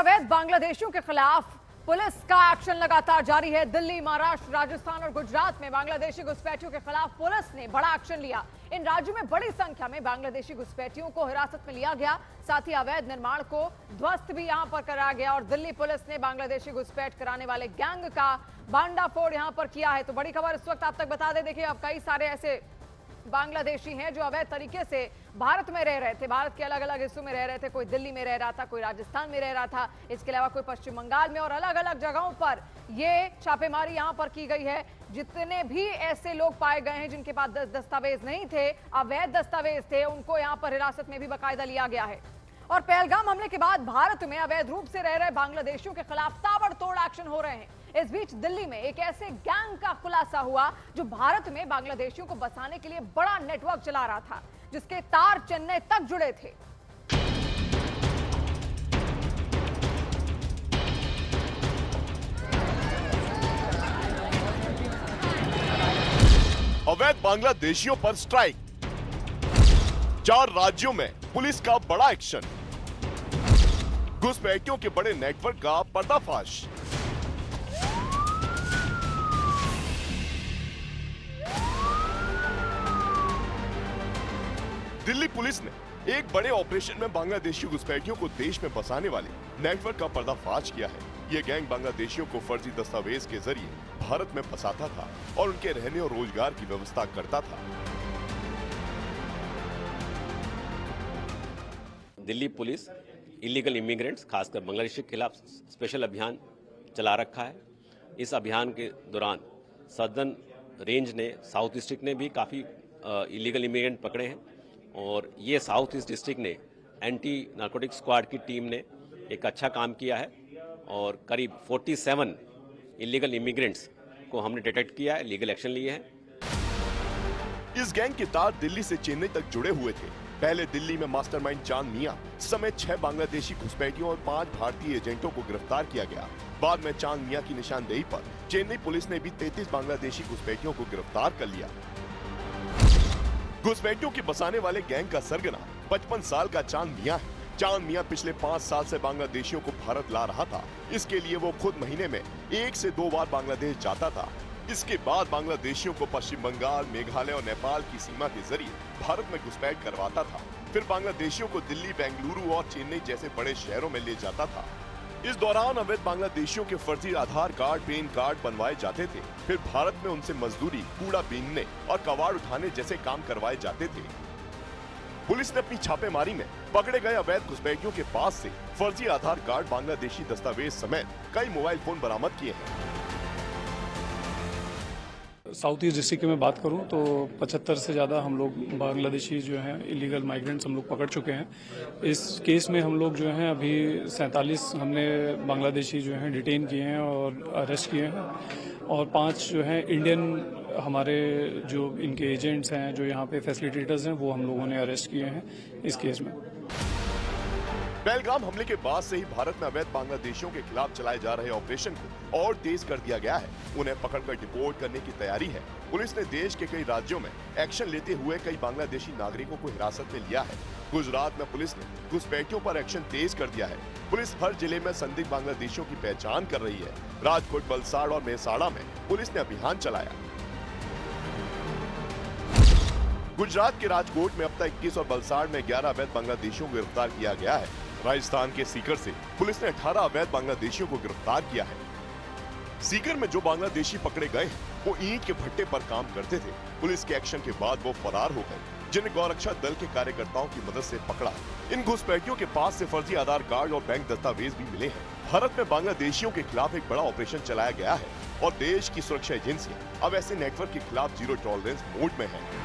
अवैध बांग्लादेशियों के खिलाफ पुलिस का एक्शन लगातार जारी है। दिल्ली, महाराष्ट्र, राजस्थान और गुजरात में बांग्लादेशी घुसपैठियों के खिलाफ पुलिस ने बड़ा एक्शन लिया। इन राज्यों में बड़ी संख्या में बांग्लादेशी घुसपैठियों को हिरासत में लिया गया। साथ ही अवैध निर्माण को ध्वस्त भी यहां पर कराया गया और दिल्ली पुलिस ने बांग्लादेशी घुसपैठ कराने वाले गैंग का भांडाफोड़ यहां पर किया है। तो बड़ी खबर इस वक्त आप तक बता दें। देखिए, अब कई सारे ऐसे बांग्लादेशी हैं जो अवैध तरीके से भारत में रह रहे थे, भारत के अलग अलग हिस्सों में रह रहे थे। कोई दिल्ली में रह रहा था, कोई राजस्थान में रह रहा था, इसके अलावा कोई पश्चिम बंगाल में, और अलग अलग जगहों पर ये छापेमारी यहां पर की गई है। जितने भी ऐसे लोग पाए गए हैं जिनके पास दस्तावेज नहीं थे, अवैध दस्तावेज थे, उनको यहां पर हिरासत में भी बाकायदा लिया गया है। और पहलगाम हमले के बाद भारत में अवैध रूप से रह रहे बांग्लादेशियों के खिलाफ ताबड़तोड़ एक्शन हो रहे हैं। इस बीच दिल्ली में एक ऐसे गैंग का खुलासा हुआ जो भारत में बांग्लादेशियों को बसाने के लिए बड़ा नेटवर्क चला रहा था, जिसके तार चेन्नई तक जुड़े थे। अवैध बांग्लादेशियों पर स्ट्राइक, 4 राज्यों में पुलिस का बड़ा एक्शन, घुसपैठियों के बड़े नेटवर्क का पर्दाफाश। दिल्ली पुलिस ने एक बड़े ऑपरेशन में बांग्लादेशी घुसपैठियों को देश में बसाने वाले नेटवर्क का पर्दाफाश किया है। ये गैंग बांग्लादेशियों को फर्जी दस्तावेज के जरिए भारत में फंसाता था और उनके रहने और रोजगार की व्यवस्था करता था। दिल्ली पुलिस इलीगल इमिग्रेंट्स, खासकर बांग्लादेशी के खिलाफ स्पेशल अभियान चला रखा है। इस अभियान के दौरान सदर्न रेंज ने, साउथ डिस्ट्रिक्ट ने भी काफ़ी इलीगल इमिग्रेंट पकड़े हैं और ये साउथ ईस्ट डिस्ट्रिक्ट ने एंटी नार्कोटिक स्क्वाड की टीम ने एक अच्छा काम किया है और करीब 47 इलीगल इमिग्रेंट्स को हमने डिटेक्ट किया है, लीगल एक्शन लिए हैं। इस गैंग के तार दिल्ली से चेन्नई तक जुड़े हुए थे। पहले दिल्ली में मास्टरमाइंड चांद मियां समेत 6 बांग्लादेशी घुसपैठियों और 5 भारतीय एजेंटों को गिरफ्तार किया गया। बाद में चांद मियां की निशानदेही पर चेन्नई पुलिस ने भी 33 बांग्लादेशी घुसपैठियों को गिरफ्तार कर लिया। घुसपैठियों के बसाने वाले गैंग का सरगना 55 साल का चांद मियां है। चांद मियां पिछले 5 साल से बांग्लादेशियों को भारत ला रहा था। इसके लिए वो खुद महीने में 1 से 2 बार बांग्लादेश जाता था। इसके बाद बांग्लादेशियों को पश्चिम बंगाल, मेघालय और नेपाल की सीमा के जरिए भारत में घुसपैठ करवाता था। फिर बांग्लादेशियों को दिल्ली, बेंगलुरु और चेन्नई जैसे बड़े शहरों में ले जाता था। इस दौरान अवैध बांग्लादेशियों के फर्जी आधार कार्ड, पैन कार्ड बनवाए जाते थे। फिर भारत में उनसे मजदूरी, कूड़ा बीनने और कबाड़ उठाने जैसे काम करवाए जाते थे। पुलिस ने अपनी छापेमारी में पकड़े गए अवैध घुसपैठियों के पास से फर्जी आधार कार्ड, बांग्लादेशी दस्तावेज समेत कई मोबाइल फोन बरामद किए हैं। साउथ ईस्ट डिस्ट्रिक्ट की मैं बात करूं तो 75 से ज़्यादा हम लोग बांग्लादेशी जो हैं इलीगल माइग्रेंट्स हम लोग पकड़ चुके हैं। इस केस में हम लोग जो हैं अभी 47 हमने बांग्लादेशी जो हैं डिटेन किए हैं और अरेस्ट किए हैं और 5 जो हैं इंडियन हमारे जो इनके एजेंट्स हैं, जो यहाँ पे फैसिलिटेटर्स हैं, वो हम लोगों ने अरेस्ट किए हैं इस केस में। पहलगाम हमले के बाद से ही भारत में अवैध बांग्लादेशियों के खिलाफ चलाए जा रहे ऑपरेशन को और तेज कर दिया गया है। उन्हें पकड़कर डिपोर्ट करने की तैयारी है। पुलिस ने देश के कई राज्यों में एक्शन लेते हुए कई बांग्लादेशी नागरिकों को हिरासत में लिया है। गुजरात में पुलिस ने घुसपैठियों पर एक्शन तेज कर दिया है। पुलिस हर जिले में संदिग्ध बांग्लादेशियों की पहचान कर रही है। राजकोट, वलसाड़ और मेहसाणा में पुलिस ने अभियान चलाया। गुजरात के राजकोट में अब तक 21 और वलसाड़ में 11 अवैध बांग्लादेशियों को गिरफ्तार किया गया है। राजस्थान के सीकर से पुलिस ने 18 अवैध बांग्लादेशियों को गिरफ्तार किया है। सीकर में जो बांग्लादेशी पकड़े गए हैं वो ईंट के भट्टे पर काम करते थे। पुलिस के एक्शन के बाद वो फरार हो गए, जिन्हें गौरक्षा दल के कार्यकर्ताओं की मदद से पकड़ा। इन घुसपैठियों के पास से फर्जी आधार कार्ड और बैंक दस्तावेज भी मिले हैं। भारत में बांग्लादेशियों के खिलाफ एक बड़ा ऑपरेशन चलाया गया है और देश की सुरक्षा एजेंसियां अब ऐसे नेटवर्क के खिलाफ जीरो टॉलरेंस मोड में है।